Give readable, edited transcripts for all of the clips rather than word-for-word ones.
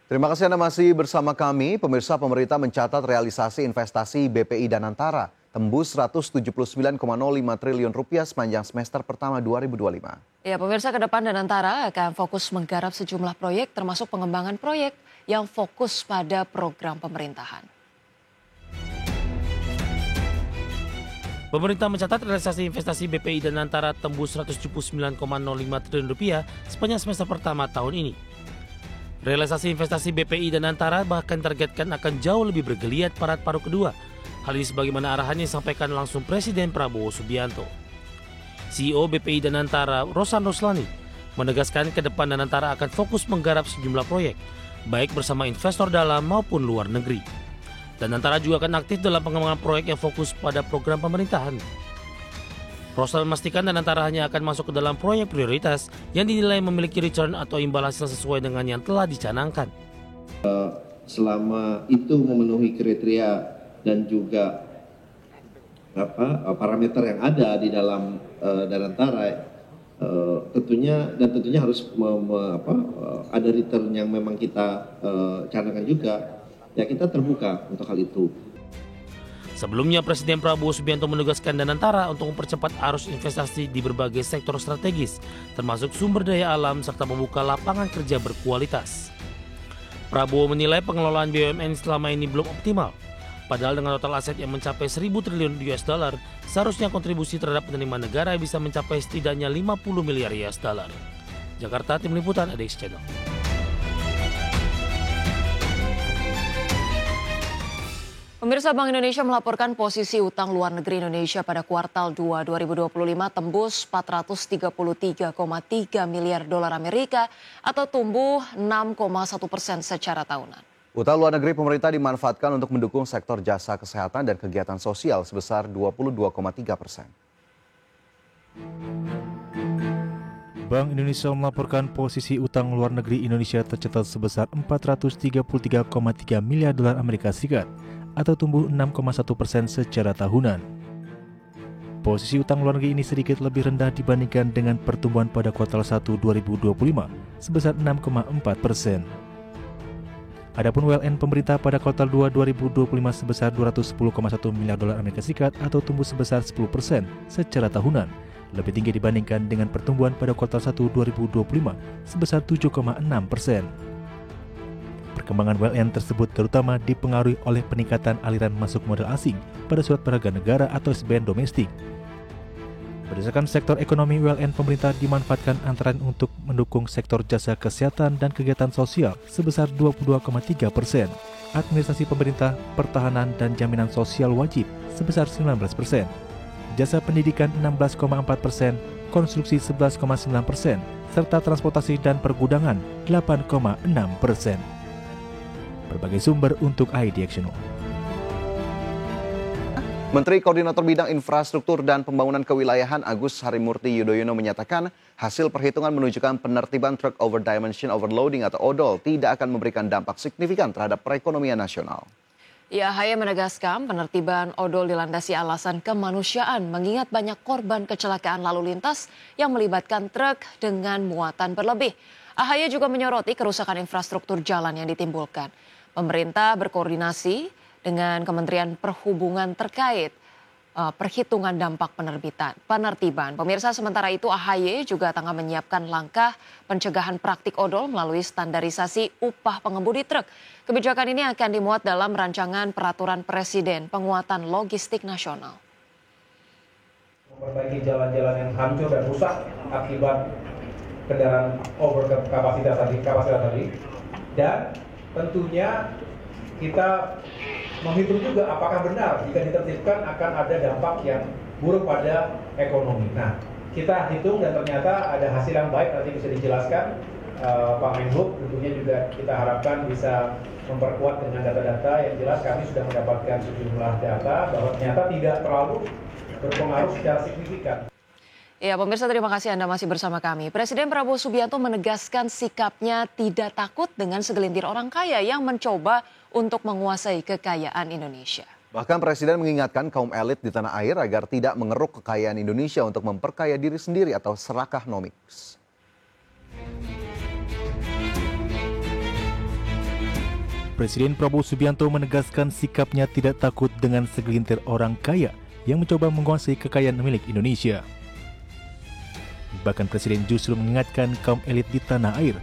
Terima kasih Anda masih bersama kami. Pemirsa, pemerintah mencatat realisasi investasi BPI Danantara tembus 179,05 triliun rupiah sepanjang semester pertama 2025. Ya, pemirsa, ke depan Danantara akan fokus menggarap sejumlah proyek termasuk pengembangan proyek yang fokus pada program pemerintahan. Pemerintah mencatat realisasi investasi BPI Danantara tembus 179,05 triliun rupiah sepanjang semester pertama tahun ini. Realisasi investasi BPI Danantara bahkan targetkan akan jauh lebih bergeliat pada paruh kedua. Hal ini sebagaimana arahannya disampaikan langsung Presiden Prabowo Subianto. CEO BPI Danantara, Rosan Roslani, menegaskan ke depan Danantara akan fokus menggarap sejumlah proyek, baik bersama investor dalam maupun luar negeri. Danantara juga akan aktif dalam pengembangan proyek yang fokus pada program pemerintahan. Rosan memastikan Danantara hanya akan masuk ke dalam proyek prioritas yang dinilai memiliki return atau imbal hasil sesuai dengan yang telah dicanangkan. Selama itu memenuhi kriteria dan juga parameter yang ada di dalam Danantara, tentunya harus ada return yang memang kita canangkan juga. Ya, kita terbuka untuk hal itu. Sebelumnya, Presiden Prabowo Subianto menugaskan Danantara untuk mempercepat arus investasi di berbagai sektor strategis, termasuk sumber daya alam serta membuka lapangan kerja berkualitas. Prabowo menilai pengelolaan BUMN selama ini belum optimal. Padahal dengan total aset yang mencapai 1.000 triliun US dollar, seharusnya kontribusi terhadap penerimaan negara bisa mencapai setidaknya 50 miliar US dollar. Jakarta, Tim Liputan, ADX Channel. Pemirsa, Bank Indonesia melaporkan posisi utang luar negeri Indonesia pada kuartal 2 2025 tembus 433,3 miliar dolar Amerika atau tumbuh 6,1% secara tahunan. Utang luar negeri pemerintah dimanfaatkan untuk mendukung sektor jasa kesehatan dan kegiatan sosial sebesar 22,3%. Bank Indonesia melaporkan posisi utang luar negeri Indonesia tercatat sebesar 433,3 miliar dolar Amerika Serikat atau tumbuh 6,1% secara tahunan. Posisi utang luar negeri ini sedikit lebih rendah dibandingkan dengan pertumbuhan pada kuartal 1 2025 sebesar 6,4%. Adapun WLN pemerintah pada kuartal 2 2025 sebesar 210,1 miliar dolar Amerika Serikat atau tumbuh sebesar 10% secara tahunan, lebih tinggi dibandingkan dengan pertumbuhan pada kuartal 1 2025 sebesar 7,6%. Perkembangan WLN tersebut terutama dipengaruhi oleh peningkatan aliran masuk modal asing pada surat berharga negara atau SBN domestik. Berdasarkan sektor ekonomi, WLN pemerintah dimanfaatkan antara untuk mendukung sektor jasa kesehatan dan kegiatan sosial sebesar 22,3%, administrasi pemerintah, pertahanan dan jaminan sosial wajib sebesar 19%, jasa pendidikan 16,4%, konstruksi 11,9%, serta transportasi dan pergudangan 8,6%. Berbagai sumber untuk IDX Channel. Menteri Koordinator Bidang Infrastruktur dan Pembangunan Kewilayahan Agus Harimurti Yudhoyono menyatakan hasil perhitungan menunjukkan penertiban Truck Over Dimension Overloading atau ODOL tidak akan memberikan dampak signifikan terhadap perekonomian nasional. AHY menegaskan penertiban odol dilandasi alasan kemanusiaan mengingat banyak korban kecelakaan lalu lintas yang melibatkan truk dengan muatan berlebih. AHY juga menyoroti kerusakan infrastruktur jalan yang ditimbulkan. Pemerintah berkoordinasi dengan Kementerian Perhubungan terkait perhitungan dampak penertiban. Pemirsa, sementara itu AHY juga tengah menyiapkan langkah pencegahan praktik odol melalui standarisasi upah pengemudi truk. Kebijakan ini akan dimuat dalam rancangan peraturan Presiden penguatan logistik nasional. Memperbaiki jalan-jalan yang hancur dan rusak akibat kendaraan over kapasitas tadi, dan tentunya kita menghitung juga apakah benar jika ditertibkan akan ada dampak yang buruk pada ekonomi. Nah, kita hitung dan ternyata ada hasil yang baik, nanti bisa dijelaskan Pak Menhub. Tentunya juga kita harapkan bisa memperkuat dengan data-data yang jelas. Kami sudah mendapatkan sejumlah data bahwa ternyata tidak terlalu berpengaruh secara signifikan. Ya, pemirsa, terima kasih Anda masih bersama kami. Presiden Prabowo Subianto menegaskan sikapnya tidak takut dengan segelintir orang kaya yang mencoba untuk menguasai kekayaan Indonesia. Bahkan Presiden mengingatkan kaum elit di tanah air agar tidak mengeruk kekayaan Indonesia untuk memperkaya diri sendiri atau serakah nomiks. Presiden Prabowo Subianto menegaskan sikapnya tidak takut dengan segelintir orang kaya yang mencoba menguasai kekayaan milik Indonesia. Bahkan Presiden justru mengingatkan kaum elit di tanah air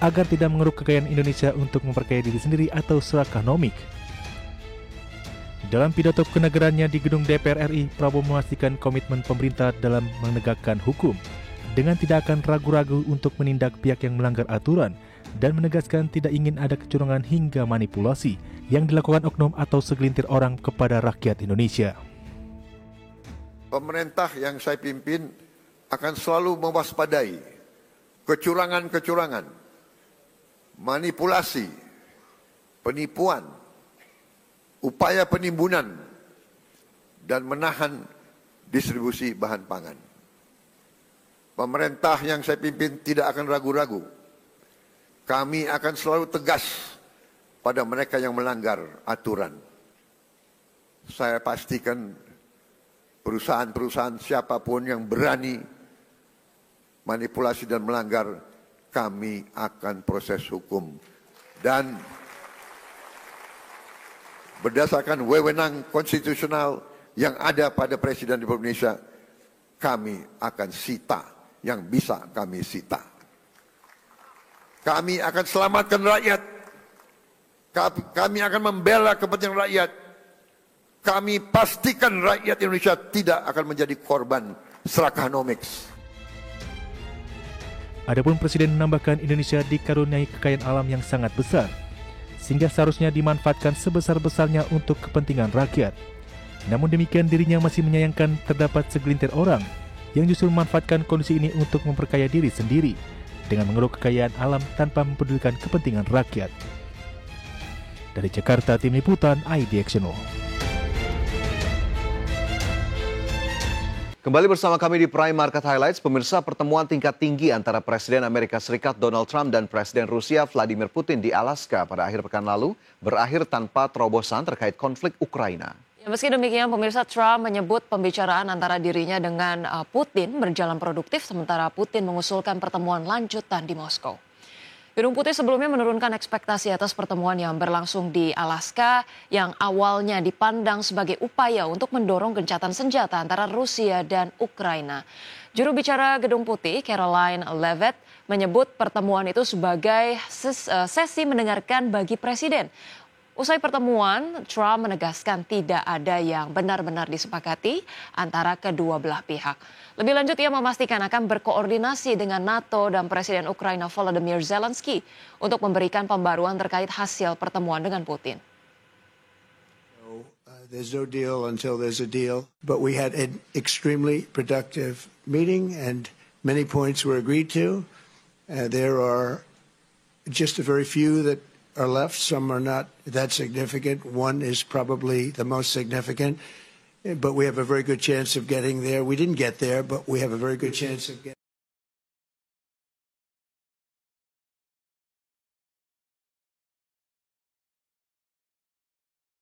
agar tidak mengeruk kekayaan Indonesia untuk memperkaya diri sendiri atau serakahnomik. Dalam pidato kenegaraannya di gedung DPR RI, Prabowo memastikan komitmen pemerintah dalam menegakkan hukum dengan tidak akan ragu-ragu untuk menindak pihak yang melanggar aturan dan menegaskan tidak ingin ada kecurangan hingga manipulasi yang dilakukan oknum atau segelintir orang kepada rakyat Indonesia. Pemerintah yang saya pimpin akan selalu mewaspadai kecurangan-kecurangan, manipulasi, penipuan, upaya penimbunan, dan menahan distribusi bahan pangan. Pemerintah yang saya pimpin tidak akan ragu-ragu. Kami akan selalu tegas pada mereka yang melanggar aturan. Saya pastikan perusahaan-perusahaan siapapun yang berani manipulasi dan melanggar, kami akan proses hukum. Dan berdasarkan wewenang konstitusional yang ada pada Presiden Republik Indonesia, kami akan sita yang bisa kami sita. Kami akan selamatkan rakyat. Kami akan membela kepentingan rakyat. Kami pastikan rakyat Indonesia tidak akan menjadi korban serakahnomics. Adapun Presiden menambahkan Indonesia dikaruniai kekayaan alam yang sangat besar, sehingga seharusnya dimanfaatkan sebesar-besarnya untuk kepentingan rakyat. Namun demikian dirinya masih menyayangkan terdapat segelintir orang yang justru memanfaatkan kondisi ini untuk memperkaya diri sendiri dengan mengeruk kekayaan alam tanpa mempedulikan kepentingan rakyat. Dari Jakarta, Tim Liputan IDXNO. Kembali bersama kami di Prime Market Highlights, pemirsa, pertemuan tingkat tinggi antara Presiden Amerika Serikat Donald Trump dan Presiden Rusia Vladimir Putin di Alaska pada akhir pekan lalu berakhir tanpa terobosan terkait konflik Ukraina. Meski demikian, pemirsa, Trump menyebut pembicaraan antara dirinya dengan Putin berjalan produktif, sementara Putin mengusulkan pertemuan lanjutan di Moskow. Gedung Putih sebelumnya menurunkan ekspektasi atas pertemuan yang berlangsung di Alaska yang awalnya dipandang sebagai upaya untuk mendorong gencatan senjata antara Rusia dan Ukraina. Juru bicara Gedung Putih, Caroline Leavitt, menyebut pertemuan itu sebagai sesi mendengarkan bagi Presiden. Usai pertemuan, Trump menegaskan tidak ada yang benar-benar disepakati antara kedua belah pihak. Lebih lanjut, ia memastikan akan berkoordinasi dengan NATO dan Presiden Ukraina Volodymyr Zelensky untuk memberikan pembaruan terkait hasil pertemuan dengan Putin. There's no deal until there's a deal, but we had an extremely productive meeting and many points were agreed to. There are just a very few that are left. Some are not that significant. One is probably the most significant, but we have a very good chance of getting there. We didn't get there, but we have a very good chance of getting